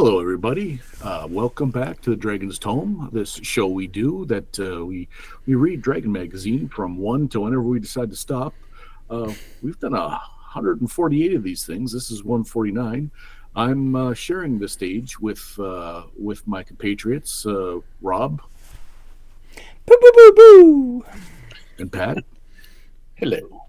Hello, everybody. Welcome back to the Dragon's Tome. This show we do that we read Dragon magazine from one to whenever we decide to stop. We've done 148 of these things. This is 149. I'm sharing the stage with my compatriots, Rob Boo boo boo boo. and Pat, Hello.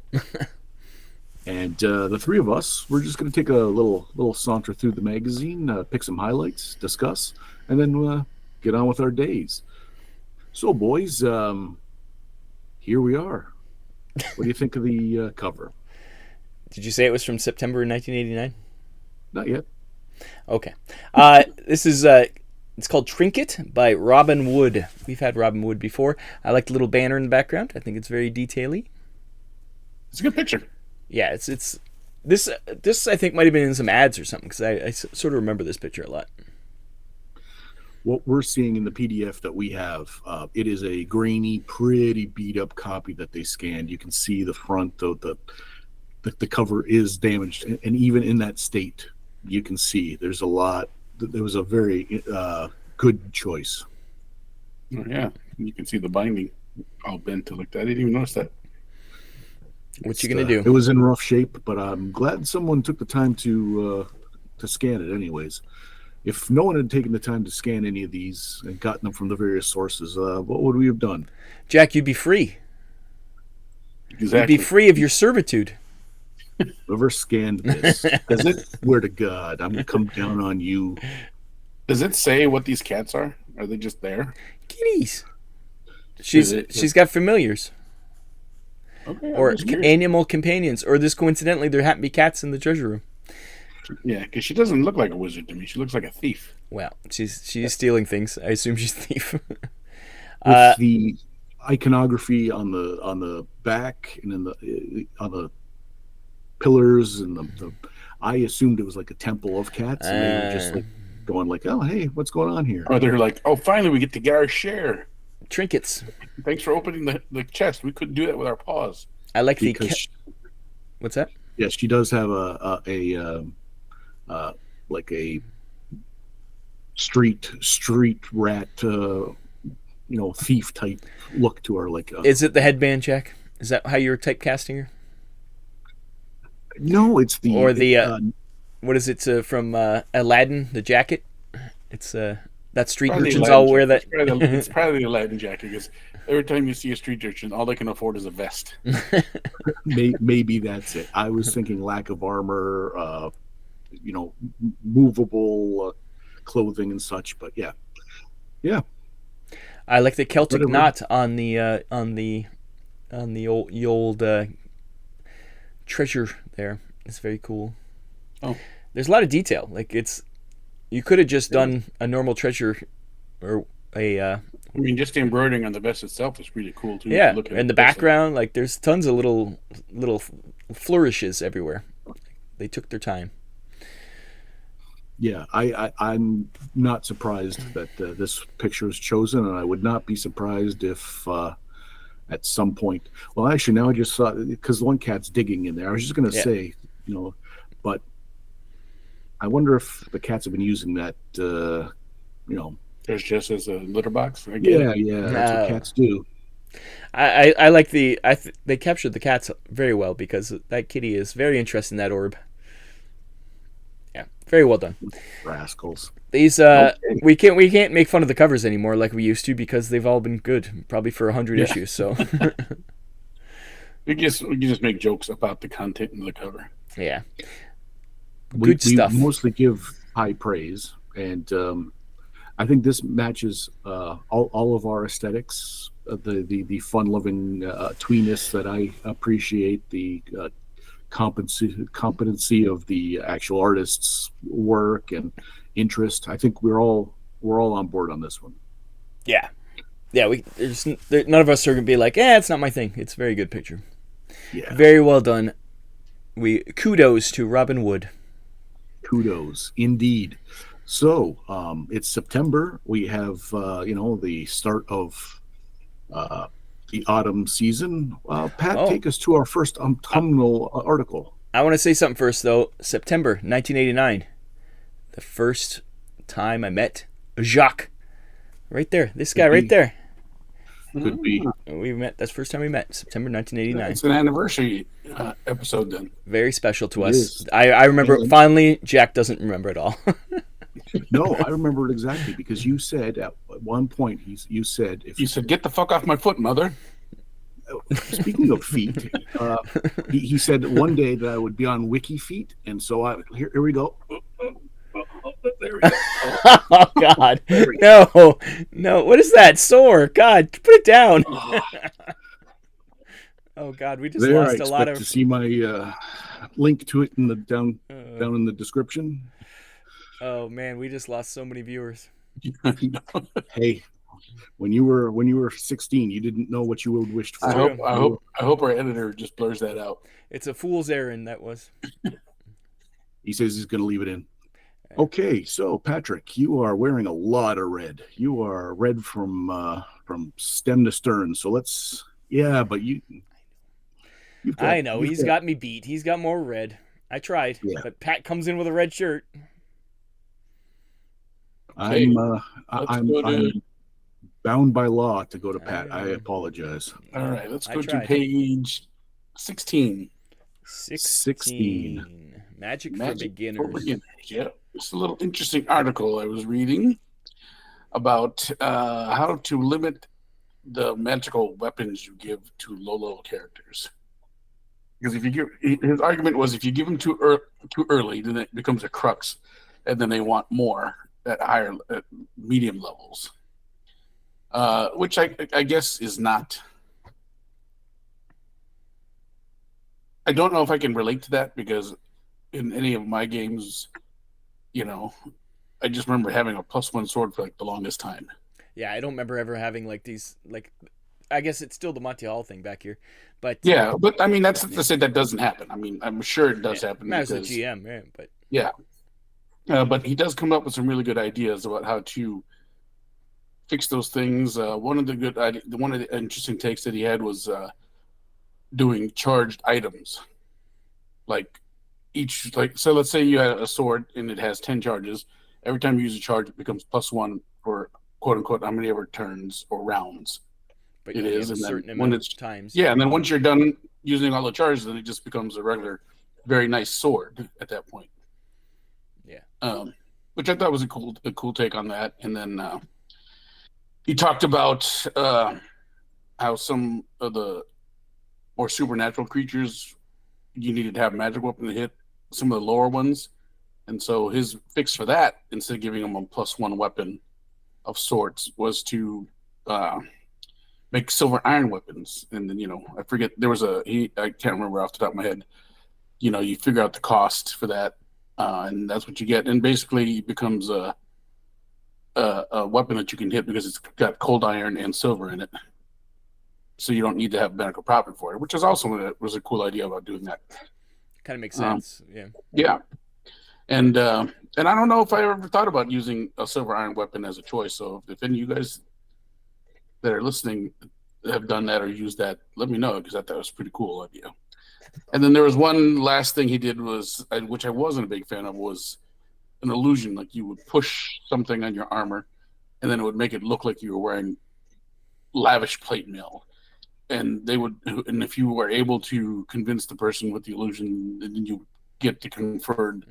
and the three of us. We're just going to take a little saunter through the magazine, pick some highlights, discuss, and then get on with our days. So, boys, here we are. What do you think of the cover? Did you say it was from September 1989? Not yet. Okay. This is it's called Trinket by Robin Wood. We've had Robin Wood before. I like the little banner in the background. I think it's very detaily. It's a good picture. Yeah, it's this I think might have been in some ads or something because I sort of remember this picture a lot. What we're seeing in the PDF that we have, it is a grainy, pretty beat up copy that they scanned. You can see the front, the cover is damaged, and even in that state, you can see there's a lot. There was a very good choice. Oh, yeah. You can see the binding all bent to look at. I didn't even notice that. What you gonna do? It was in rough shape, but I'm glad someone took the time to scan it. Anyways, if no one had taken the time to scan any of these and gotten them from the various sources, what would we have done? Jack, you'd be free. Exactly. You'd be free of your servitude. Whoever scanned this, does it? Swear to God, I'm gonna come down on you. Does it say what these cats are? Are they just there? Kitties. She's got familiars. Okay. Or animal companions, or this coincidentally there happen to be cats in the treasure room. Yeah, because she doesn't look like a wizard to me. She looks like a thief. Well, she's stealing things. I assume she's a thief. With the iconography on the back and on the pillars and I assumed it was like a temple of cats, and they were just like going like, "Oh, hey, what's going on here?" Or they're like, "Oh, finally we get to get our share. Trinkets. Thanks for opening the chest. We couldn't do that with our paws." I like the. Because What's that? yes, she does have a like a street rat, thief type look to her. Like, Is it the headband, Jack? Is that how you're typecasting her? no, it's the what is it from Aladdin? The jacket. It's that street Probably urchins Aladdin all wear that. It's probably the Aladdin jacket because every time you see a street urchin, all they can afford is a vest. maybe that's it. I was thinking lack of armor, movable clothing and such. But yeah. I like the Celtic Whatever. knot on the old treasure there. It's very cool. Oh. There's a lot of detail. Like you could have just done a normal treasure or a I mean, just the embroidering on the vest itself is really cool too. yeah, Look at in it the closely. background, like there's tons of little flourishes everywhere. They took their time. Yeah, I'm not surprised that this picture was chosen, and I would not be surprised if at some point. Well, actually, now I just saw because the one cat's digging in there. I was just going to Yeah. say, but I wonder if the cats have been using that. There's just as a litter box. I get it. Yeah, that's what No. cats do. I like they captured the cats very well because that kitty is very interested in that orb. Yeah, very well done. Rascals. These Okay. we can't make fun of the covers anymore like we used to because they've all been good, probably for 100 Yeah. issues. So We can just make jokes about the content in the cover. yeah, We good stuff. mostly give high praise, and I think this matches all of our aesthetics. The fun-loving tweeness that I appreciate, the competency of the actual artist's work and interest. I think we're all on board on this one. Yeah. None of us are gonna be like, it's not my thing. It's a very good picture, Yeah, very well done. Kudos to Robin Wood. kudos indeed. So it's September. We have the start of the autumn season. Pat, Oh. take us to our first autumnal article. I want to say something first though. September 1989, the first time I met Jacques. Right there. This guy right there. Could be. We met. That's the first time we met, September 1989. It's an anniversary episode then. Very special to It us. is. I remember finally. Jack doesn't remember at all. No, I remember it exactly because you said at one point you said if You said, "Get the fuck off my foot, mother." speaking of feet, he said one day that I would be on Wiki Feet, and so here we go. There we go. Oh God, no. What is that? Sore. God, put it down. Oh God, we just There, I lost a expect lot of. to see my link to it in the down in the description. Oh man, we just lost so many viewers. Hey, when you were 16, you didn't know what you would wished for. I hope our editor just blurs that out. It's a fool's errand, that was. He says he's going to leave it in. Okay, so Patrick, you are wearing a lot of red. You are red from stem to stern. So let's, but I know he's got me beat. He's got more red. I tried, but Pat comes in with a red shirt. Okay, I'm bound by law to go to Pat. I apologize. All right, let's go to page 16. 16. Magic for beginners. Yeah, it's a little interesting article I was reading about how to limit the magical weapons you give to low-level characters. Because his argument was if you give them too early, then it becomes a crux, and then they want more at medium levels, which I guess is not. I don't know if I can relate to that because in any of my games, I just remember having a +1 sword for like the longest time. Yeah, I don't remember ever having like these I guess it's still the Monty Hall thing back here, but but I mean that's to say that doesn't happen. I mean I'm sure it does happen. As a GM, but but he does come up with some really good ideas about how to fix those things. One of the interesting takes that he had was doing charged items, so let's say you had a sword and it has 10 charges. Every time you use a charge, it becomes +1 for quote unquote how many ever turns or rounds. But it is, and certain then when it's times. Yeah, and then once you're done using all the charges, then it just becomes a regular, very nice sword at that point. Yeah. Which I thought was a cool take on that. And then he talked about how some of the more supernatural creatures you needed to have magic weapon to hit some of the lower ones. And so his fix for that, instead of giving them a +1 weapon of sorts, was to make silver iron weapons. And then, I forget, there was I can't remember off the top of my head, you figure out the cost for that, and that's what you get. And basically it becomes a weapon that you can hit because it's got cold iron and silver in it. So you don't need to have medical profit for it, which is also was a cool idea about doing that. Kind of makes sense. Yeah. And I don't know if I ever thought about using a silver iron weapon as a choice. So if any of you guys that are listening have done that or used that, let me know, because I thought it was a pretty cool idea. And then there was one last thing he did which I wasn't a big fan of, was an illusion. Like you would push something on your armor and then it would make it look like you were wearing lavish plate mail. And if you were able to convince the person with the illusion, then you get the conferred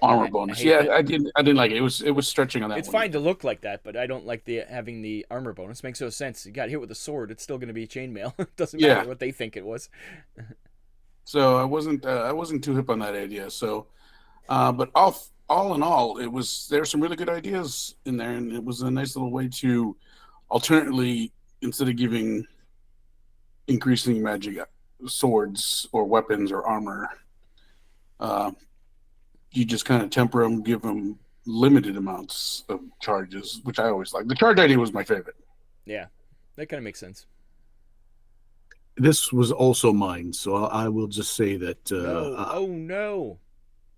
armor bonus. I didn't like it. It was stretching on that. It's fine to look like that, but I don't like having the armor bonus. Makes no sense. You got hit with a sword, it's still going to be chainmail. It doesn't matter what they think it was. So I wasn't too hip on that idea. So, but all in all, there were some really good ideas in there, and it was a nice little way to alternately, instead of giving increasing magic swords or weapons or armor, you just kind of temper them, give them limited amounts of charges, which I always like. The charge idea was my favorite. Yeah, that kind of makes sense. This was also mine, so I will just say that. No!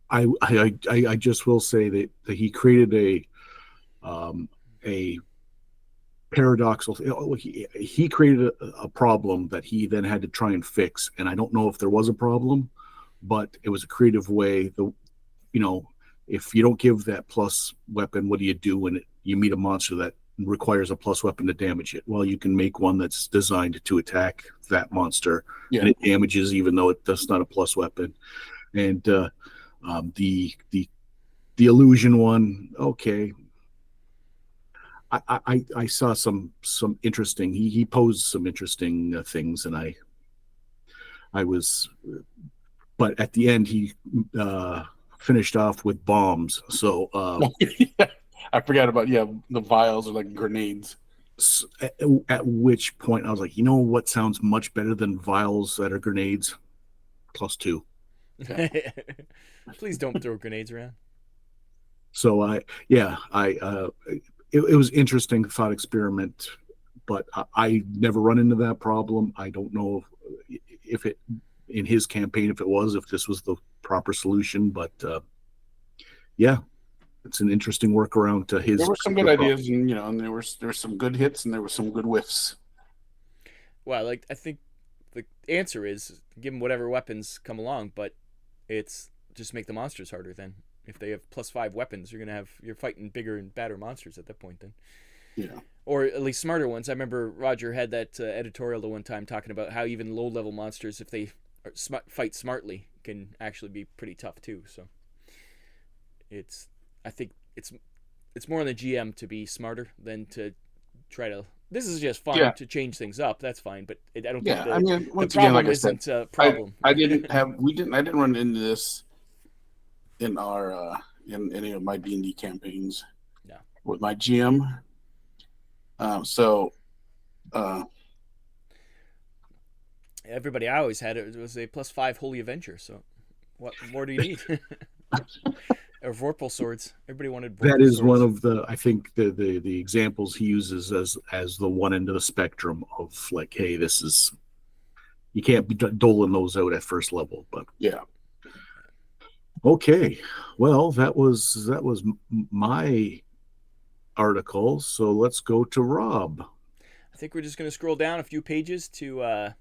I just will say that he created a paradoxical. He created a problem that he then had to try and fix, and I don't know if there was a problem, but it was a creative way. if you don't give that plus weapon, what do you do when you meet a monster that requires a plus weapon to damage it? Well, you can make one that's designed to attack that monster, and it damages even though that's not a plus weapon. And the illusion one, okay. I saw some interesting. He posed some interesting things, and I was, but at the end he finished off with bombs. So I forgot about the vials are like grenades. At which point I was like, you know what sounds much better than vials that are grenades? +2. Please don't throw grenades around. So it was interesting thought experiment, but I never run into that problem. I don't know if it in his campaign, if this was the proper solution, but yeah, it's an interesting workaround to his. There were some good ideas, and there were some good hits, and there were some good whiffs. Well, like I think the answer is give them whatever weapons come along, but it's just make the monsters harder. Then, if they have +5 weapons, you're fighting bigger and badder monsters at that point. Then, yeah, or at least smarter ones. I remember Roger had that editorial the one time talking about how even low-level monsters, if they fight smartly, can actually be pretty tough too. So, I think it's more on the GM to be smarter than to try to. This is just fun to change things up. That's fine, but I don't think the problem isn't a problem. I didn't run into this in our in any of my D&D campaigns. No. With my GM. Everybody I always had it was a +5 Holy Avenger. So, what more do you need? Or Vorpal swords. Everybody wanted Vorpal that is swords. One of the, I think the examples he uses as the one end of the spectrum of like, hey, this is, you can't be doling those out at first level, but yeah. Okay, well, that was my article, so let's go to Rob. I think we're just going to scroll down a few pages to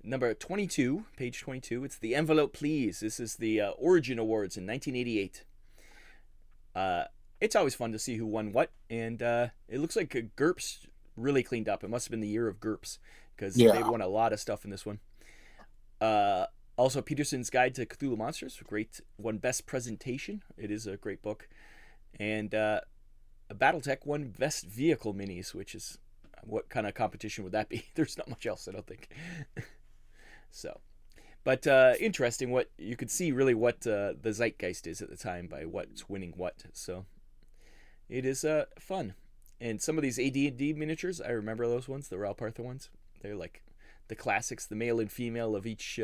number 22, page 22. It's the envelope, please. This is the Origin Awards in 1988. It's always fun to see who won what, and it looks like GURPS really cleaned up. It must have been the year of GURPS, because they won a lot of stuff in this one. Also, Peterson's Guide to Cthulhu Monsters, won Best Presentation. It is a great book. And Battletech won Best Vehicle Minis, which is, what kind of competition would that be? There's not much else, I don't think. So, but interesting. What you could see really what the zeitgeist is at the time by what's winning what. So it is fun. And some of these AD&D miniatures, I remember those ones, the Ralpartha ones. They're like the classics, the male and female of each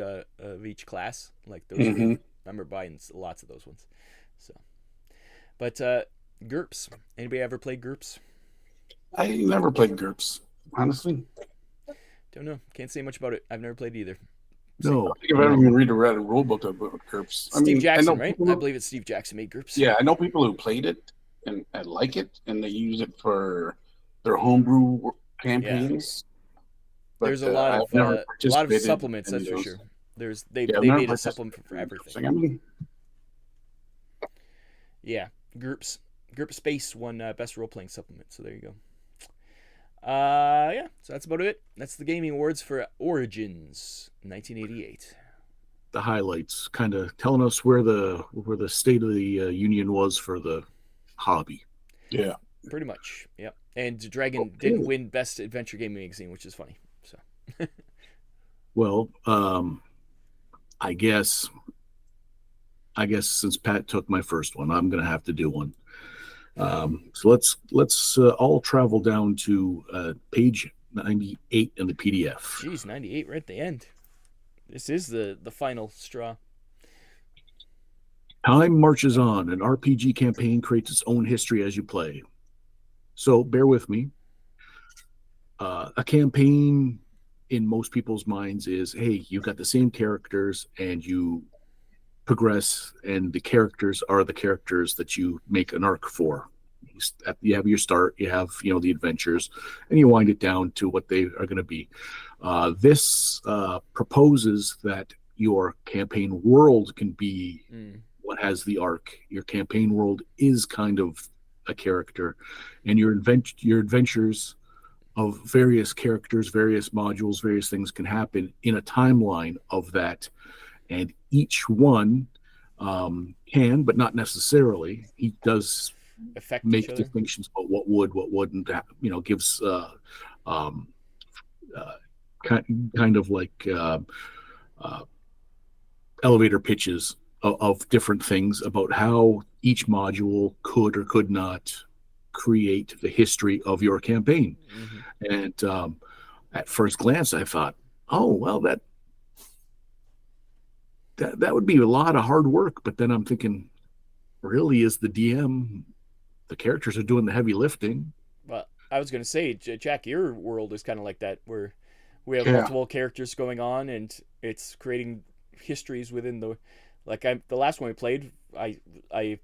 class. Like those. I remember buying lots of those ones. So, but GURPS. Anybody ever played GURPS? I never played GURPS, honestly. Don't know. Can't say much about it. I've never played either. No. I think I've ever even read a rule book about GURPS. Steve Jackson, right? I believe it's Steve Jackson made GURPS. Yeah, I know people who played it and like it, and they use it for their homebrew campaigns. Yeah. But, there's a lot of supplements, that's for sure. They made a supplement for everything. Yeah, GURPS Space won Best Role Playing Supplement. So there you go. So that's about it. That's the Gaming Awards for Origins 1988. The highlights, kind of telling us where the state of the union was for the hobby. Yeah, pretty much. Yep. And Dragon didn't win Best Adventure Game Magazine, which is funny. So. Well, I guess since Pat took my first one, I'm gonna have to do one. So let's all travel down to page 98 in the PDF. Jeez, 98 right at the end. This is the final straw. Time marches on. An RPG campaign creates its own history as you play. So bear with me. A campaign in most people's minds is, hey, you've got the same characters and you progress, and the characters are the characters that you make an arc for. You have your start, you have the adventures, and you wind it down to what they are going to be. This proposes that your campaign world can be what has the arc. Your campaign world is kind of a character, and your adventures of various characters, various modules, various things can happen in a timeline of that, and each one can, but not necessarily. He does affect each make other. distinctions about what would, what wouldn't. Gives um, uh, kind of like uh, elevator pitches of different things about how each module could or could not create the history of your campaign. Mm-hmm. And at first glance, I thought, oh well, that would be a lot of hard work. But then I'm thinking, really, is the DM? The characters are doing the heavy lifting. Well, I was going to say, Jack, your world is kind of like that, where we have Yeah. multiple characters going on, and it's creating histories within the. Like the last one we played, I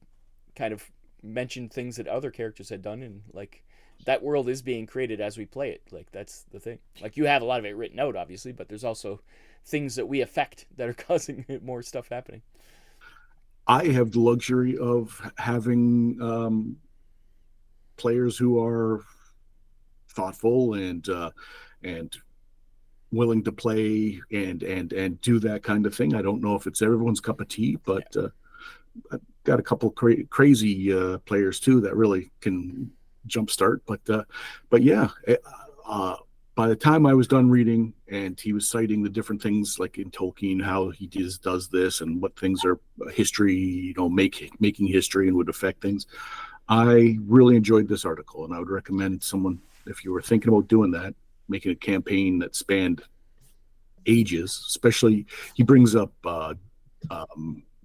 kind of mentioned things that other characters had done, and like that world is being created as we play it. Like that's the thing. Like you have a lot of it written out, obviously, but there's also things that we affect that are causing more stuff happening. I have the luxury of having players who are thoughtful and willing to play and do that kind of thing. I don't know if it's everyone's cup of tea, but I've got a couple crazy players too that really can jumpstart. But yeah, by the time I was done reading, and he was citing the different things like in Tolkien, how he does this and what things are history, making history and would affect things. I really enjoyed this article, and I would recommend someone, if you were thinking about doing that, making a campaign that spanned ages. Especially, he brings up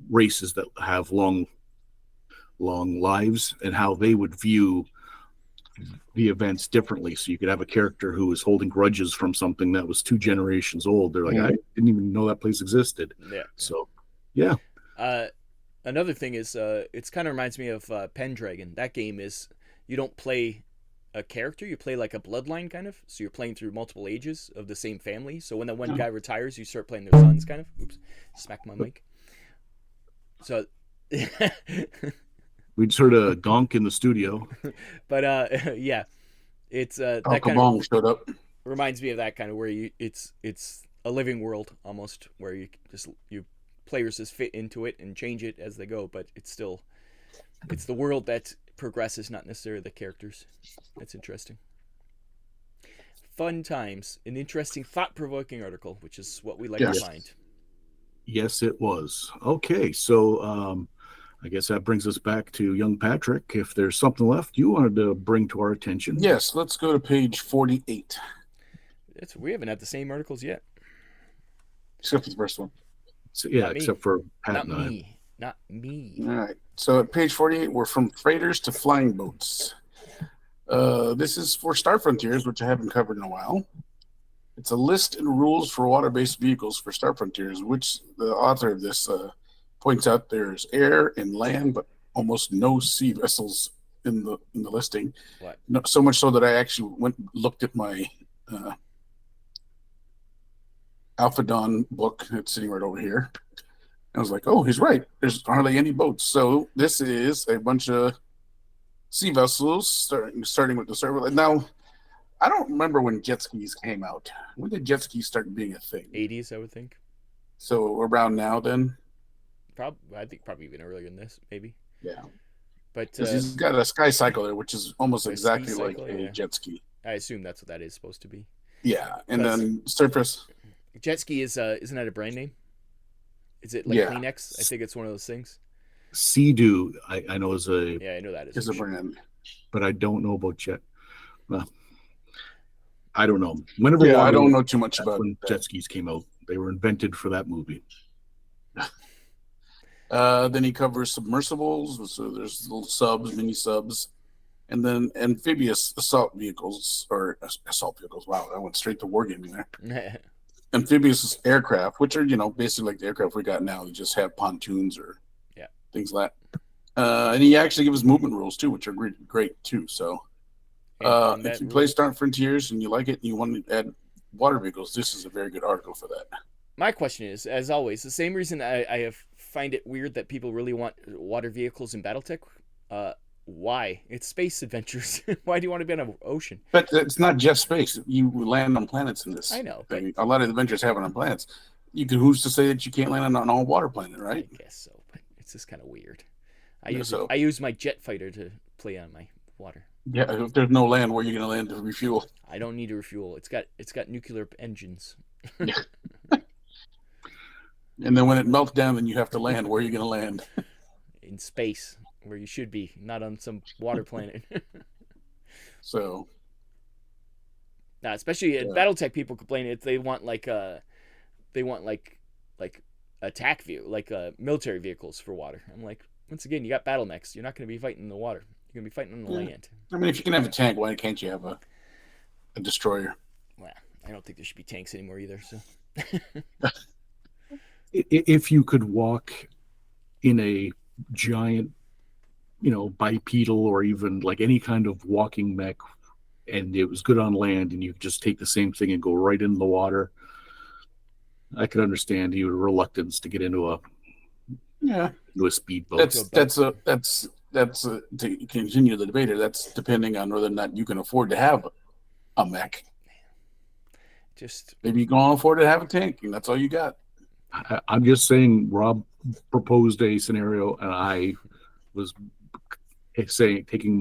races that have long lives and how they would view the events differently. So you could have a character who was holding grudges from something that was 2 generations old. They're like, I didn't even know that place existed. Yeah. So, yeah. Another thing is, it's kind of reminds me of Pendragon. That game is, you don't play a character, you play like a bloodline kind of. So you're playing through multiple ages of the same family. So when the one guy retires, you start playing their sons kind of. Oops, smack my mic. So we'd sort of gonk in the studio. But yeah, it's that kind of showed up. Reminds me of that kind of where it's a living world almost, where you players just fit into it and change it as they go, but it's the world that progresses, not necessarily the characters. That's interesting. Fun times. An interesting, thought-provoking article, which is what we like to find. Yes, it was. Okay, so I guess that brings us back to young Patrick. If there's something left you wanted to bring to our attention. Yes, let's go to page 48. We haven't had the same articles yet. Except for the first one. So, yeah, except for Pat Not me. Not me. All right. So at page 48, we're from freighters to flying boats. This is for Star Frontiers, which I haven't covered in a while. It's a list and rules for water-based vehicles for Star Frontiers, which the author of this points out there's air and land, but almost no sea vessels in the listing. What? No, so much so that I actually looked at my Alpha Dawn book that's sitting right over here. I was like, oh, he's right. There's hardly any boats. So this is a bunch of sea vessels, starting with the server. Now, I don't remember when jet skis came out. When did jet skis start being a thing? 80s, I would think. So around now, then? I think probably even earlier than this, maybe. Yeah. But he's got a sky cycle there, which is almost exactly like a jet ski. I assume that's what that is supposed to be. Yeah, and then surface. Jet ski isn't that a brand name? Is it like Kleenex? I think it's one of those things. Sea-Doo, I know is a... Yeah, I know that is a brand. But I don't know about jet. I don't know. I don't know too much about when jet skis came out. They were invented for that movie. Then he covers submersibles. So there's little subs, mini subs. And then amphibious assault vehicles. Wow, I went straight to wargaming there. Amphibious aircraft, which are, basically like the aircraft we got now. They just have pontoons or things like that. And he actually gives movement rules too, which are great too. So if you play Star Frontiers and you like it and you want to add water vehicles, this is a very good article for that. My question is, as always, the same reason I have find it weird that people really want water vehicles in BattleTech. Why? It's space adventures. Why do you want to be on an ocean? But it's not just space. You land on planets in this. I know, but a lot of adventures happen on planets. Who's to say that you can't land on an all-water planet, right? I guess so, but it's just kind of weird. I use my jet fighter to play on my water. Yeah, if there's no land, where are you going to land to refuel? I don't need to refuel. It's got nuclear engines. Yeah. And then when it melts down, then you have to land. Where are you going to land? In space, where you should be, not on some water planet. So, now, especially at BattleTech, people complain if they want like attack view, like military vehicles for water. I'm like, once again, you got battle mechs. You're not going to be fighting in the water. You're going to be fighting on the land. I mean, if you can have a tank, why can't you have a destroyer? Well, I don't think there should be tanks anymore either. So, if you could walk in a giant, bipedal or even like any kind of walking mech, and it was good on land, and you could just take the same thing and go right into the water, I could understand your reluctance to get into a speedboat. That's to continue the debate here. That's depending on whether or not you can afford to have a mech. Just maybe you can afford to have a tank, and that's all you got. I'm just saying, Rob proposed a scenario, and I was saying taking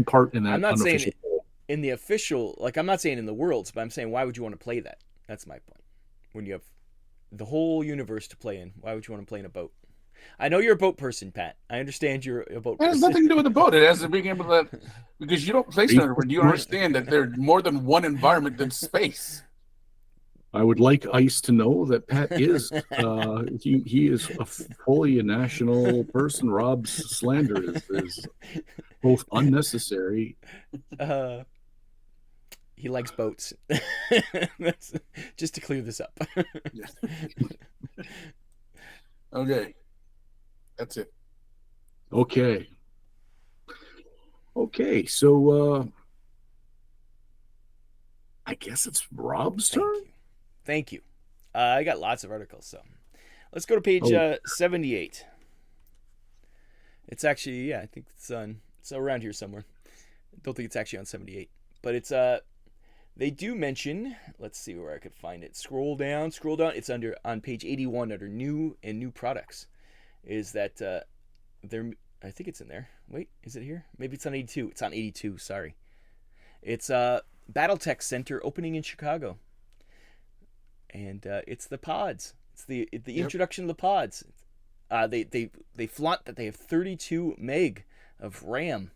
part in that. I'm not unofficial saying in the official, like I'm not saying in the worlds, but I'm saying why would you want to play that? That's my point. When you have the whole universe to play in, why would you want to play in a boat? I know you're a boat person, Pat. I understand you're a boat person. It has nothing to do with the boat. It has to be able to, because you don't place it everywhere. Do you understand that there's more than one environment than space? I would like ICE to know that Pat is he is fully a national person. Rob's slander is both unnecessary. He likes boats. Just to clear this up. Okay. That's it. Okay, so I guess it's Rob's turn. Thank you. I got lots of articles, so let's go to page 78. It's actually, I think it's around here somewhere. I don't think it's actually on 78, but it's they do mention, let's see where I could find it. Scroll down. It's on page 81 under new and new products. Is that I think it's in there. Wait, is it here? Maybe it's on 82. It's on 82, sorry. It's BattleTech Center opening in Chicago. And it's the pods. It's the introduction of the pods. They flaunt that they have 32 meg of RAM,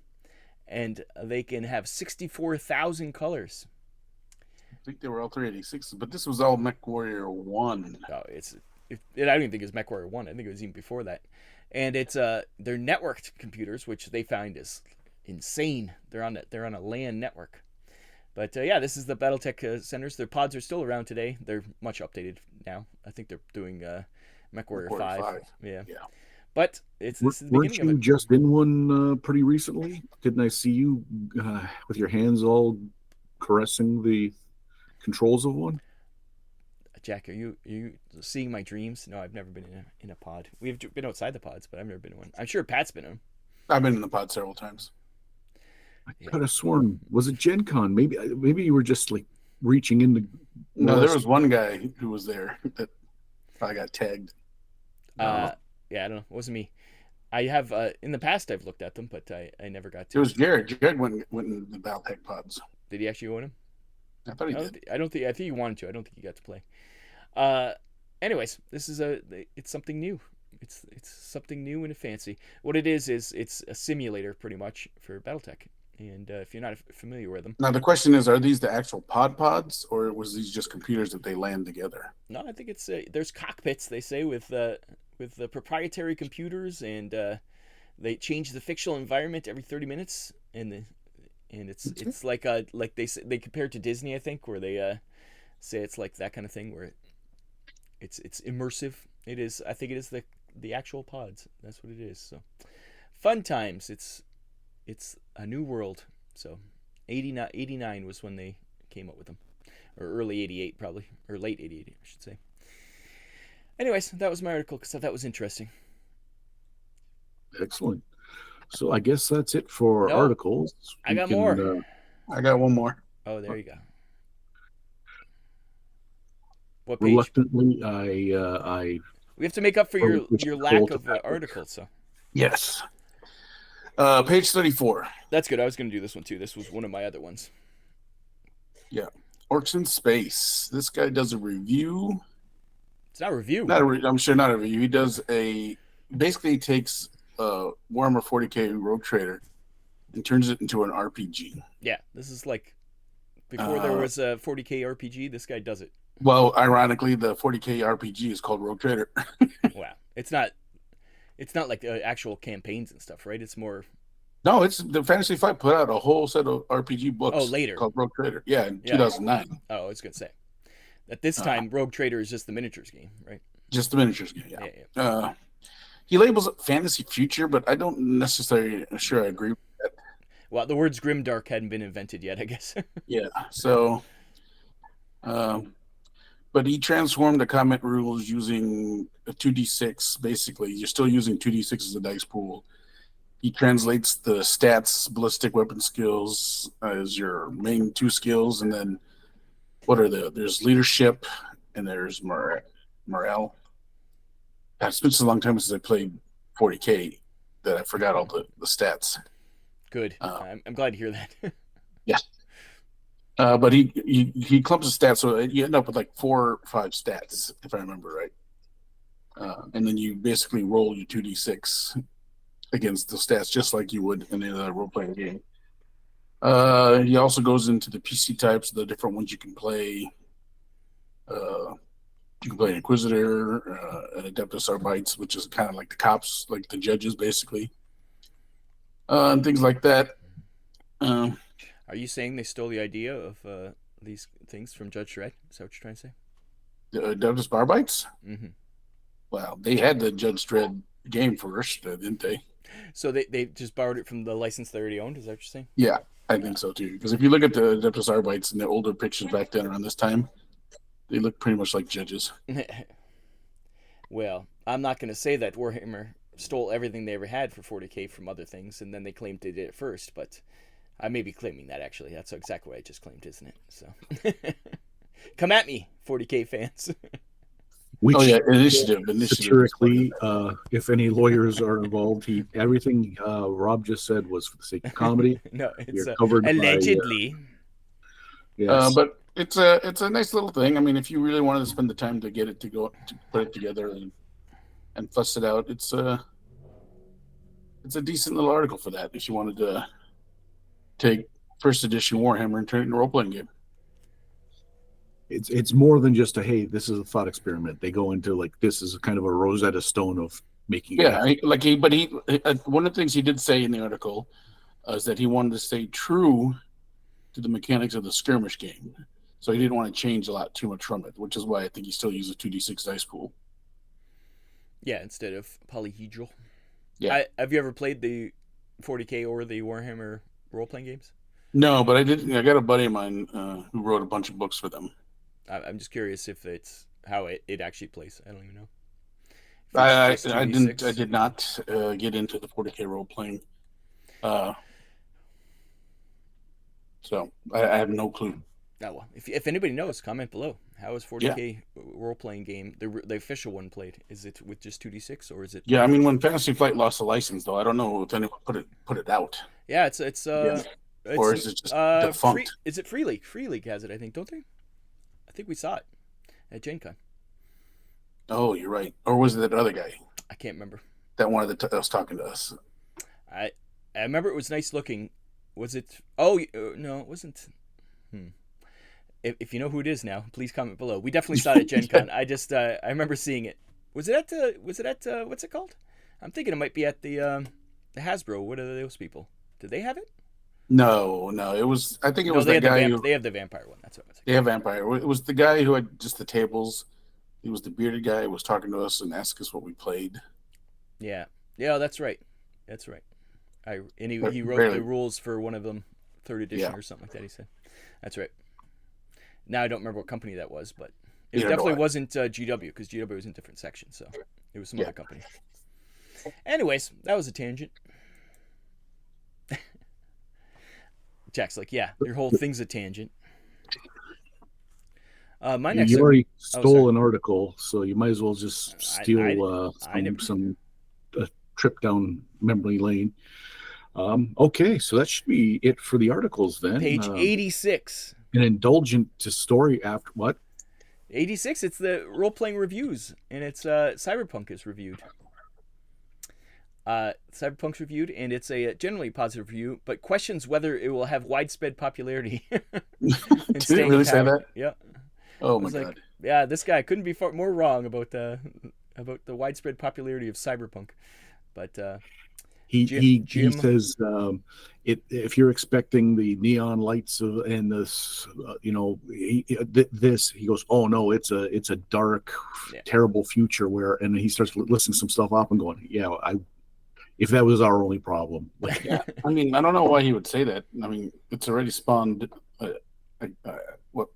and they can have 64,000 colors. I think they were all 386, but this was all MechWarrior 1. No, I don't even think it's MechWarrior 1. I think it was even before that. And it's they're networked computers, which they find is insane. They're on a LAN network. But this is the BattleTech centers. Their pods are still around today. They're much updated now. I think they're doing MechWarrior 5. Yeah. But this is the weren't beginning of it. Just in one pretty recently? Didn't I see you with your hands all caressing the controls of one? Jack, are you seeing my dreams? No, I've never been in a pod. We've been outside the pods, but I've never been in one. I'm sure Pat's been in them. I've been in the pod several times. I could have sworn, was it Gen Con? Maybe you were just like reaching into. No, there was one guy who was there that I got tagged. I don't know. It wasn't me. I have in the past I've looked at them, but I never got to. It was Jared. Jared went in the BattleTech pods. Did he actually go in them? I thought he did. I think he wanted to. I don't think he got to play. Anyways, this is it's something new. It's something new and fancy. What it is it's a simulator pretty much for BattleTech. And if you're not familiar with them, now the question is: are these the actual pods, or was these just computers that they land together? No, I think it's there's cockpits. They say with the proprietary computers, and they change the fictional environment every 30 minutes, and it's like they compare it to Disney, I think, where they say it's like that kind of thing where it's immersive. It is. I think it is the actual pods. That's what it is. So fun times. It's a new world. So 89 was when they came up with them, or early 88 probably, or late 88 I should say. Anyways, that was my article because I thought that was interesting. Excellent. So I guess that's it for No, articles. I We got can. more. I got one more. Oh, there you go. What page? Reluctantly, I We have to make up for relinquished your control lack to of Patrick. articles. So Yes. Page 34. that's good. I was going to do this one too. This was one of my other ones. Yeah. Orcs in Space. This guy does a review. It's not a review. I'm sure not a review. He does basically takes Warhammer 40k Rogue Trader and turns it into an RPG. Yeah, this is like before there was a 40k RPG. This guy does it. Well, ironically, the 40k RPG is called Rogue Trader. Wow, it's not like actual campaigns and stuff, right? It's more. No, it's the Fantasy Flight put out a whole set of RPG books. Oh, later. Called Rogue Trader. Yeah, in 2009. Oh, I was gonna say. At this time, Rogue Trader is just the miniatures game, right? Just the miniatures game, yeah. He labels it fantasy future, but I don't necessarily sure I agree with that. Well, the words grimdark hadn't been invented yet, I guess. Yeah, so, but he transformed the combat rules using a 2d6. Basically, you're still using 2d6 as a dice pool. He translates the stats, ballistic weapon skills as your main two skills, and then there's leadership and there's morale. It's been so long time since I played 40k that I forgot all the stats. Good. I'm glad to hear that. Yeah. But he clumps the stats, so you end up with like 4 or 5 stats, if I remember right. And then you basically roll your 2d6 against the stats, just like you would in a role-playing game. He also goes into the PC types, the different ones you can play. You can play an Inquisitor, an Adeptus Arbites, which is kind of like the cops, like the judges, basically, and things like that. Are you saying they stole the idea of these things from Judge Dredd? Is that what you're trying to say? The Adeptus Arbites? Mm-hmm. Well, they had the Judge Dredd game first, didn't they? So they just borrowed it from the license they already owned? Is that what you're saying? Yeah, I think so too. Because if you look at the Adeptus Arbites and the older pictures back then around this time, they look pretty much like judges. Well, I'm not going to say that Warhammer stole everything they ever had for 40k from other things, and then they claimed they did it first, but I may be claiming that, actually. That's exactly what I just claimed, isn't it? So, come at me, 40k fans. Initiative. Satirically, if any lawyers are involved, everything Rob just said was for the sake of comedy. No, it's covered allegedly. Yes. But it's a nice little thing. I mean, if you really wanted to spend the time to get it to put it together and fuss it out, it's a decent little article for that. If you wanted to take first edition Warhammer and turn it into a role playing game. It's more than just hey, this is a thought experiment. They go into like this is kind of a Rosetta Stone of making. Yeah, one of the things he did say in the article is that he wanted to stay true to the mechanics of the skirmish game, so he didn't want to change too much from it, which is why I think he still uses 2d6 dice pool. Yeah, instead of polyhedral. Yeah. Have you ever played the 40k or the Warhammer role playing games? No, but I did. I got a buddy of mine who wrote a bunch of books for them. I'm just curious if it's how it actually plays. I don't even know. I did not get into the 40k role playing, so I have no clue. Oh, well, if anybody knows, comment below. How is 40k role playing game the official one played? Is it with just 2d6 or is it? Yeah, I mean when Fantasy Flight lost the license, though, I don't know if anyone put it out. Yeah, it's or is it just defunct? Is it Free League? Free League has it, I think, don't they? I think we saw it at Gen Con. Oh, you're right. Or was it that other guy? I can't remember. That one that was talking to us. I remember it was nice looking. Was it? Oh no, it wasn't. If you know who it is now, please comment below. We definitely saw it at Gen Con. I just I remember seeing it. Was it at what's it called? I'm thinking it might be at the Hasbro. What are those people? Did they have it? No, it was. I think it was the guy. They have the vampire one. That's what I was. They have vampire. It was the guy who had just the tables. He was the bearded guy who was talking to us and asked us what we played. Yeah, that's right. That's right. He wrote the rules for one of them, 3rd edition or something like that. He said, "That's right." Now I don't remember what company that was, but It definitely wasn't GW, because GW was in different sections, so it was some other company. Anyways, that was a tangent. Jack's like, yeah, your whole thing's a tangent. My next. You already stole an article, so you might as well just steal some trip down memory lane. Okay, so that should be it for the articles then. Page 86. An indulgent to story after what? 86. It's the role-playing reviews, and it's Cyberpunk is reviewed. Cyberpunk's reviewed, and it's a generally positive review, but questions whether it will have widespread popularity. Did it really say that? Yeah. Oh my god. Yeah, this guy couldn't be more wrong about the widespread popularity of Cyberpunk, but he says if you're expecting the neon lights and this he goes, oh no, it's a dark, terrible future and he starts listing some stuff up and going, yeah, if that was our only problem. Yeah, I mean, I don't know why he would say that. I mean, it's already spawned what,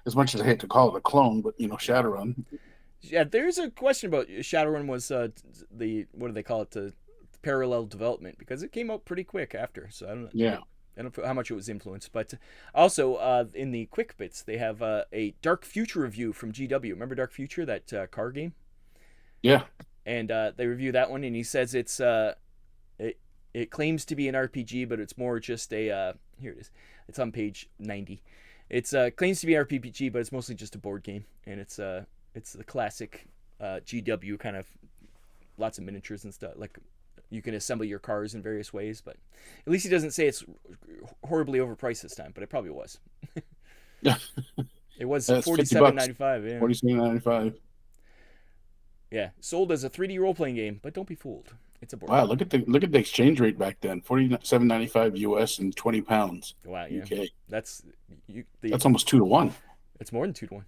as much as I hate to call it a clone, but Shadowrun. Yeah, there's a question about Shadowrun was the what do they call it, the parallel development, because it came out pretty quick after. So I don't know. Yeah. I don't know how much it was influenced, but also in the quick bits they have a Dark Future review from GW. Remember Dark Future, that car game? Yeah. And they review that one, and he says it's it claims to be an RPG, but it's more just a here it is. It's on page 90. It's claims to be RPG, but it's mostly just a board game, and it's the classic GW kind of lots of miniatures and stuff. Like you can assemble your cars in various ways, but at least he doesn't say it's horribly overpriced this time. But it probably was. It was $47.95. Yeah, $47.95. Yeah, sold as a 3D role playing game, but don't be fooled. It's a board. Wow, look at the exchange rate back then. $47.95 US and £20. Wow, yeah. Okay. That's almost 2 to 1. It's more than 2 to 1.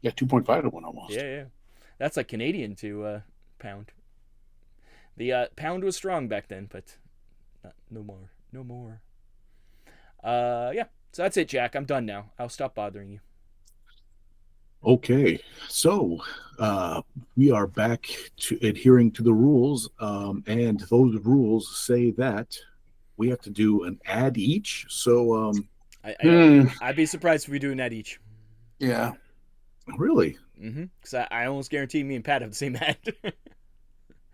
Yeah, 2.5 to 1 almost. Yeah. That's like Canadian to pound. The pound was strong back then, but no more. Yeah. So that's it, Jack. I'm done now. I'll stop bothering you. Okay, so we are back to adhering to the rules, and those rules say that we have to do an ad each. So I'd be surprised if we do an ad each. Yeah. Really? Mm-hmm. Because I almost guarantee me and Pat have the same ad.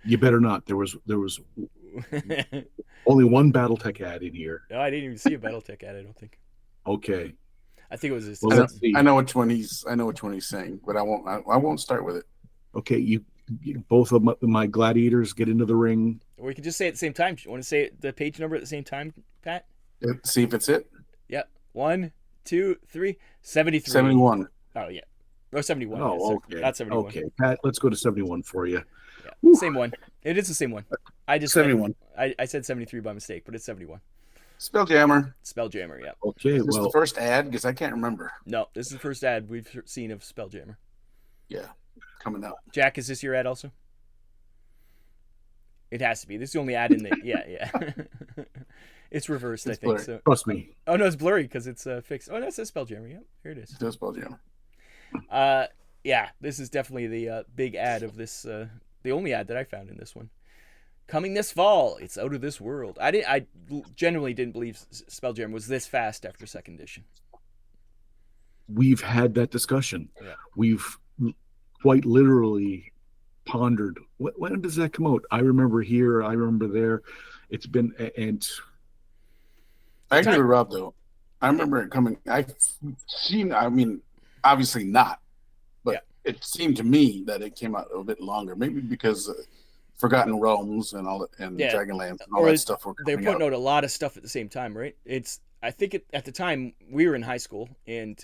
You better not. There was only one BattleTech ad in here. No, I didn't even see a BattleTech ad. I don't think. Okay. I think it was. I know which one he's saying, but I won't start with it. Okay, you both of my gladiators get into the ring. Or we can just say it at the same time. You want to say the page number at the same time, Pat? See if it's it. Yep. 1, 2, 3. 73. 71. Oh yeah. Or 71. Oh, okay. Not 71. Okay, Pat, let's go to 71 for you. Yeah. Same one. It is the same one. I just 71. I said 73 by mistake, but it's 71. Spelljammer. Spelljammer, yeah. Okay, is this the first ad? Because I can't remember. No, this is the first ad we've seen of Spelljammer. Yeah, coming out. Jack, is this your ad also? It has to be. This is the only ad in the... Yeah. It's reversed, I think. Blurry. So. Trust me. Oh, no, it's blurry because it's fixed. Oh, no, it says Spelljammer. Yeah, here it is. It does Spelljammer. Yeah, this is definitely the big ad of this... the only ad that I found in this one. Coming this fall. It's out of this world. I genuinely didn't believe Spelljammer was this fast after second edition. We've had that discussion. Yeah. We've quite literally pondered, when does that come out? I remember here, I remember there. It's been, and I agree with Rob though. I remember it coming. I've seen, I mean, obviously not, but it seemed to me that it came out a bit longer, maybe because Forgotten Realms and all that, and Dragonlance and all that stuff were they're putting out a lot of stuff at the same time, right? I think at the time we were in high school, and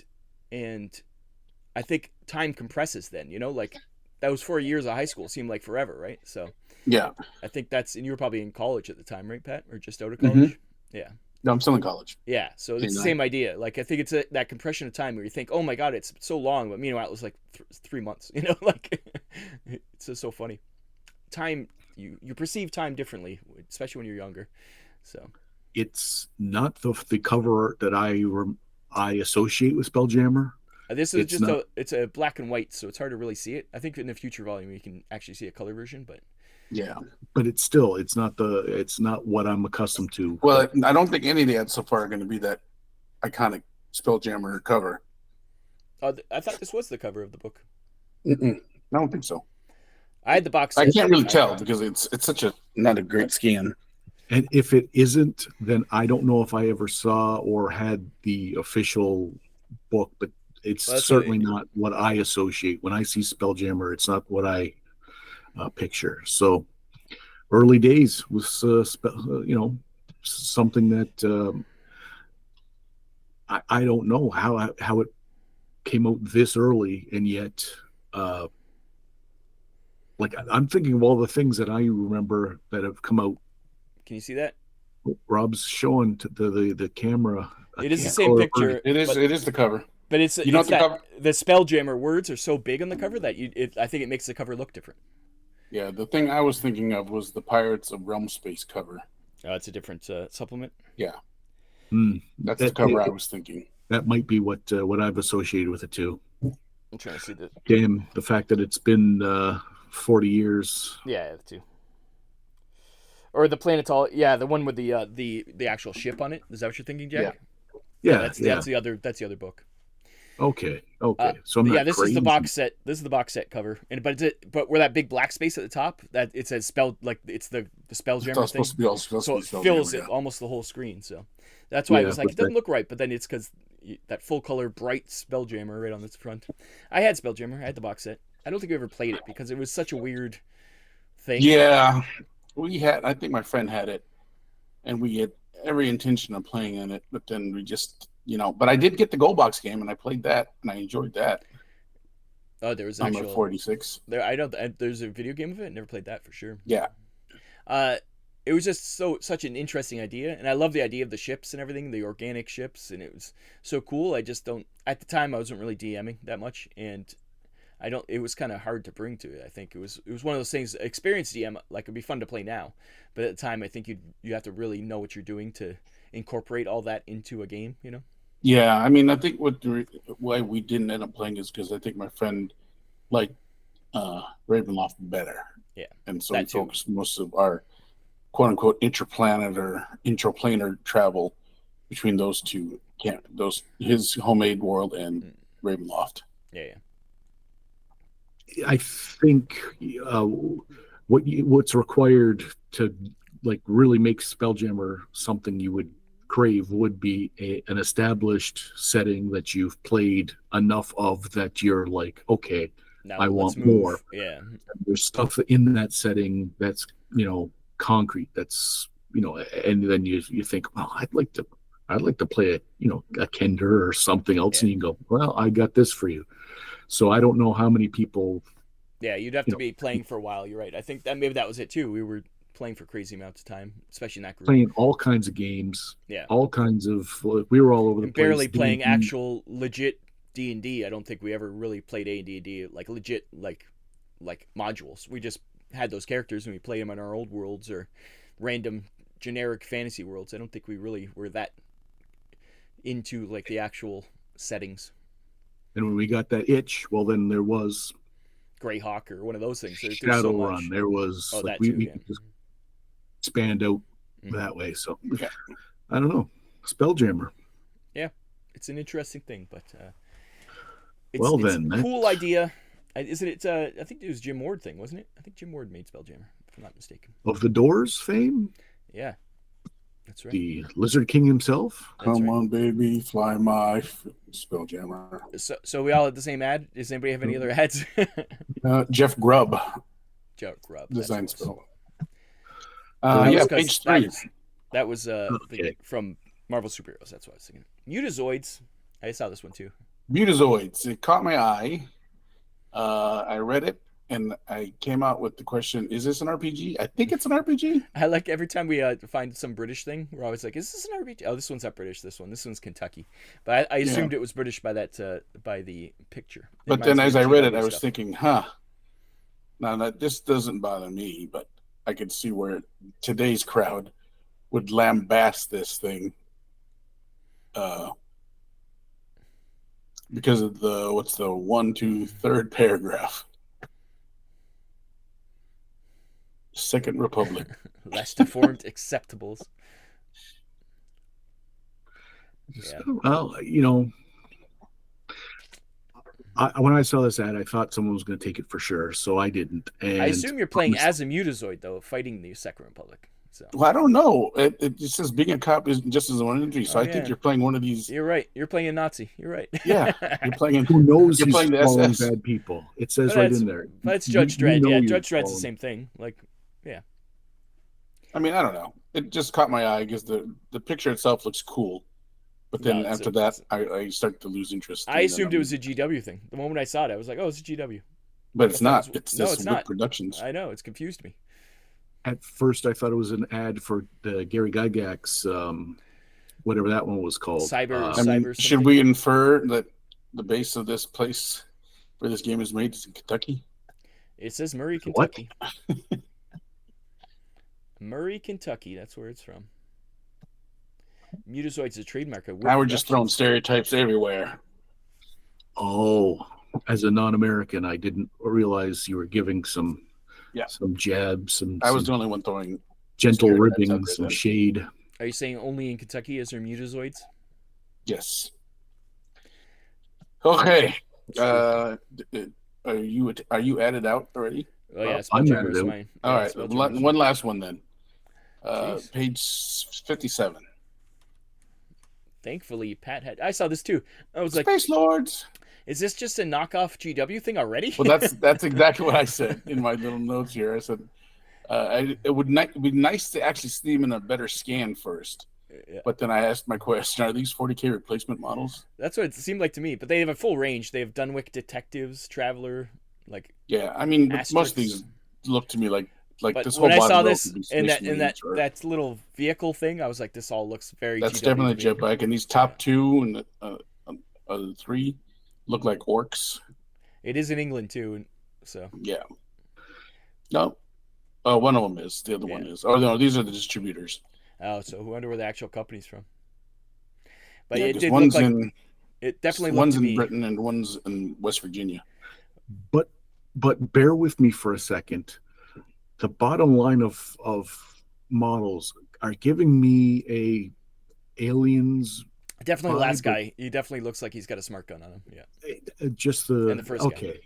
I think time compresses then, like that was 4 years of high school seemed like forever, right? So yeah, I think and you were probably in college at the time, right, Pat, or just out of college? Mm-hmm. Yeah. No, I'm still in college. Yeah, so it's the same idea. Like I think it's that compression of time where you think, oh my god, it's so long, but meanwhile it was like 3 months. Like it's just so funny. Time you perceive time differently, especially when you're younger. So it's not the cover that I associate with Spelljammer. This is just it's a black and white, so it's hard to really see it. I think in the future volume you can actually see a color version, but yeah, but it's not what I'm accustomed to. Well, I don't think any of the ads so far are going to be that iconic Spelljammer cover. I thought this was the cover of the book. I don't think so. I had the box set. I can't really tell because it's such a not a great scan. And if it isn't, then I don't know if I ever saw or had the official book, but it's certainly not what I associate. When I see Spelljammer, it's not what I picture. So early days was, something that I don't know how it came out this early, and yet like I'm thinking of all the things that I remember that have come out. Can you see that? Rob's showing to the camera. It is the same picture. It is the cover. But it's the Spelljammer words are so big on the cover that I think it makes the cover look different. Yeah, the thing I was thinking of was the Pirates of Realm Space cover. Oh, it's a different supplement. Yeah, that's the cover I was thinking. That might be what I've associated with it too. I'm trying to see this. Damn, the fact that it's been 40 years. Yeah, too. Or the Planetol, yeah, the one with the actual ship on it. Is that what you're thinking, Jack? Yeah. That's the other book. Okay. So I'm not this crazy. is the box set. This is the box set cover, but where that big black space at the top that it says spell, like it's the Spelljammer thing. So it fills almost the whole screen. So that's why I was like, it doesn't look right. But then it's because that full color bright Spelljammer right on its front. I had Spelljammer. I had the box set. I don't think we ever played it because it was such a weird thing. Yeah, I think my friend had it, and we had every intention of playing in it, but then we just, but I did get the Gold Box game, and I played that, and I enjoyed that. Oh, there was actual 46. I know there's a video game of it. Never played that for sure. Yeah. It was just such an interesting idea, and I love the idea of the ships and everything, the organic ships, and it was so cool. I just don't. At the time, I wasn't really DMing that much, and it was kind of hard to bring to it. I think it was one of those things. Experienced DM, like it'd be fun to play now, but at the time, I think you have to really know what you're doing to incorporate all that into a game. Yeah, I mean, I think why we didn't end up playing is because I think my friend liked Ravenloft better. Yeah, and so we focused most of our quote unquote interplanet or intraplanar travel between those two his homemade world and Ravenloft. Yeah. I think what's required to like really make Spelljammer something you would crave would be an established setting that you've played enough of that you're like, okay, now I want more. Yeah, and there's stuff in that setting that's concrete. That's and then you think, well, I'd like to play a Kender or something else, and you go, well, I got this for you. So I don't know how many people. Yeah, you'd have to be playing for a while. You're right. I think that maybe that was it too. We were playing for crazy amounts of time, especially in that group. Playing all kinds of games. Yeah. All kinds of. We were all over the place. Barely playing actual legit D&D. I don't think we ever really played AD&D like legit like modules. We just had those characters and we played them in our old worlds or random generic fantasy worlds. I don't think we really were that into like the actual settings. And when we got that itch, well, then there was Greyhawk or one of those things. Shadowrun. There was we could just expand out that way. So I don't know. Spelljammer. Yeah, it's an interesting thing, but it's a cool idea. Isn't it? I think it was Jim Ward thing, wasn't it? I think Jim Ward made Spelljammer, if I'm not mistaken. Of the Doors fame. Yeah. That's right. The Lizard King himself. Come on, baby, fly my Spelljammer. So we all had the same ad. Does anybody have any other ads? Jeff Grubb. Jeff Grubb. Design spell. Page 3. That was from Marvel Superheroes. That's what I was thinking. Mutazoids. I saw this one too. Mutazoids. It caught my eye. I read it. And I came out with the question, is this an RPG? I think it's an RPG. I like every time we find some British thing, we're always like, is this an RPG? Oh, this one's not British, this one's Kentucky. But I assumed it was British by by the picture. But then as I read it, I was thinking, now this doesn't bother me, but I could see where today's crowd would lambaste this thing. because of what's the 1, 2, third paragraph. Second Republic. Less deformed acceptables. Yeah. Well, when I saw this ad, I thought someone was going to take it for sure, so I didn't. And I assume you're playing as a Mutazoid, though, fighting the Second Republic. So. Well, I don't know. It says being a cop is just as one entry, so I think you're playing one of these. You're right. You're playing a Nazi. You're right. Yeah, you're playing. Who knows? You're playing the following SS. bad people. It says right in there. But it's Judge Dredd. Yeah, Judge Dredd's the same thing. Like, yeah. I mean, I don't know. It just caught my eye because the picture itself looks cool, but then after that, I start to lose interest. I assumed it was a GW thing. The moment I saw it, I was like, "Oh, it's a GW." But it's not. It's not. Productions. I know. It's confused me. At first, I thought it was an ad for the Gary Gygax, whatever that one was called. Cyber. Should we infer that the base of this place where this game is made is in Kentucky? It says Murray, Kentucky. Murray, Kentucky. That's where it's from. Mutazoid's a trademark. Now we're just throwing stereotypes everywhere. Oh, as a non-American, I didn't realize you were giving some jabs. I was the only one throwing gentle ribbing, some shade. Are you saying only in Kentucky is there Mutazoids? Yes. Okay. Are you added out already? Oh yeah, I'm added out. All right. One last one then. Page 57. Thankfully, Pat had. I saw this too. I was like, Space Lords. Is this just a knockoff GW thing already? Well, that's exactly what I said in my little notes here. I said it would be nice to actually see them in a better scan first. Yeah. But then I asked my question: are these 40K replacement models? That's what it seemed like to me. But they have a full range. They have Dunwich Detectives, Traveler, like. Yeah, I mean, most of these look to me like but this whole. When I saw this and that little vehicle thing, I was like, this all looks very. That's definitely a jetpack, and these top two and 3 look like orcs. It is in England too, so. Yeah. No. One of them is. The other one is. Oh no, these are the distributors. Oh, so who wonder where the actual company's from? But yeah, it did one's look like in. It definitely one's looked in Britain and one's in West Virginia. But bear with me for a second. The bottom line of models are giving me a aliens. Definitely the last guy. He definitely looks like he's got a smart gun on him. Yeah. Just and the first okay. guy.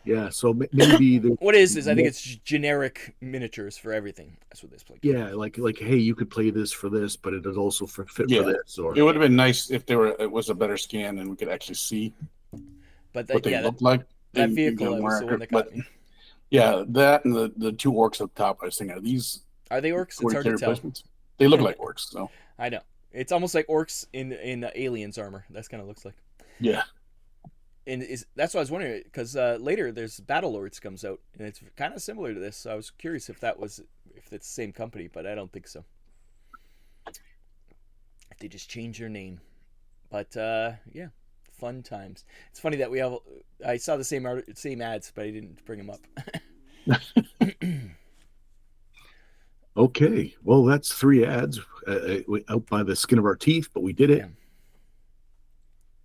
Yeah. So maybe what is I think it's generic miniatures for everything. That's what this play. Yeah, like hey, you could play this for this, but it is also fit for this. Or it would have been nice if it was a better scan and we could actually see what they look like. That vehicle was the one that got me. Yeah, that and the 2 orcs up top. I was thinking, are they orcs? It's hard to tell. They look like orcs, so I know. It's almost like orcs in aliens armor. That's kind of looks like. Yeah. And that's what I was wondering, because later there's Battlelords comes out, and it's kind of similar to this. So I was curious if it's the same company, but I don't think so. If they just change their name, but yeah, fun times. It's funny that I saw the same ads, but I didn't bring them up. Okay, well that's 3 ads out by the skin of our teeth, but we did it. Yeah.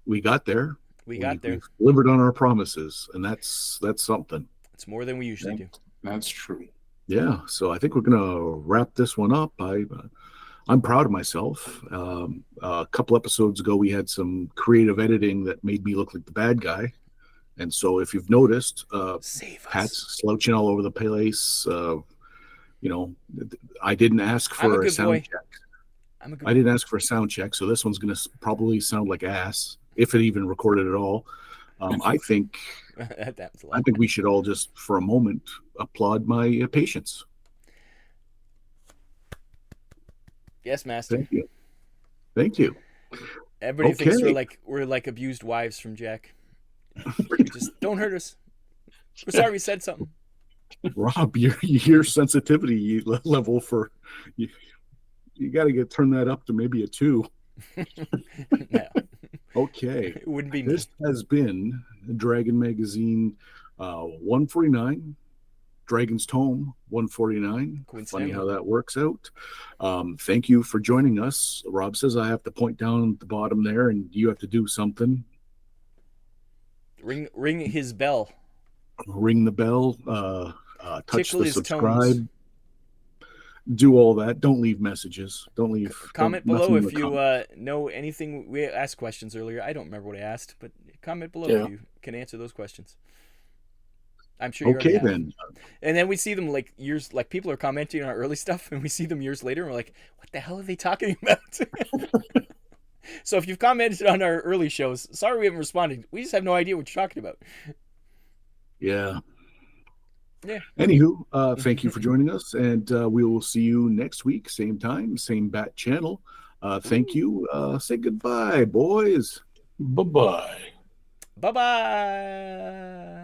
We got there. We delivered on our promises, and that's something. It's more than we usually do. That's true. Yeah, so I think we're gonna wrap this one up. I'm proud of myself. A couple episodes ago, we had some creative editing that made me look like the bad guy, and so if you've noticed, Pat's slouching all over the place. I didn't ask for a sound check. I didn't ask for a sound check, so this one's gonna probably sound like ass. If it even recorded at all. I think we should all just for a moment applaud my patience. Yes, Master. Thank you. Everybody thinks we're like abused wives from Jack. Just don't hurt us. We're sorry we said something. Rob, your sensitivity level for you got to turn that up to maybe a 2. No. Okay. It wouldn't be this has been Dragon Magazine 149, Dragon's Tome 149. Funny how that works out. Thank you for joining us. Rob says I have to point down at the bottom there and you have to do something. Ring his bell. Ring the bell. Touch Tickle the his subscribe. tones. Do all that. Don't leave messages. Don't leave. Comment Nothing below in the if you comments. know anything. We asked questions earlier. I don't remember what I asked, but comment below if you can answer those questions. I'm sure you already Okay have. then. And then we see them like years, like people are commenting on our early stuff, and we see them years later, and we're like, what the hell are they talking about? So if you've commented on our early shows, sorry we haven't responded. We just have no idea what you're talking about. Yeah. Yeah. Anywho, thank you for joining us, and we will see you next week, same time, same bat channel. Thank you. Say goodbye, boys. Bye-bye. Bye-bye.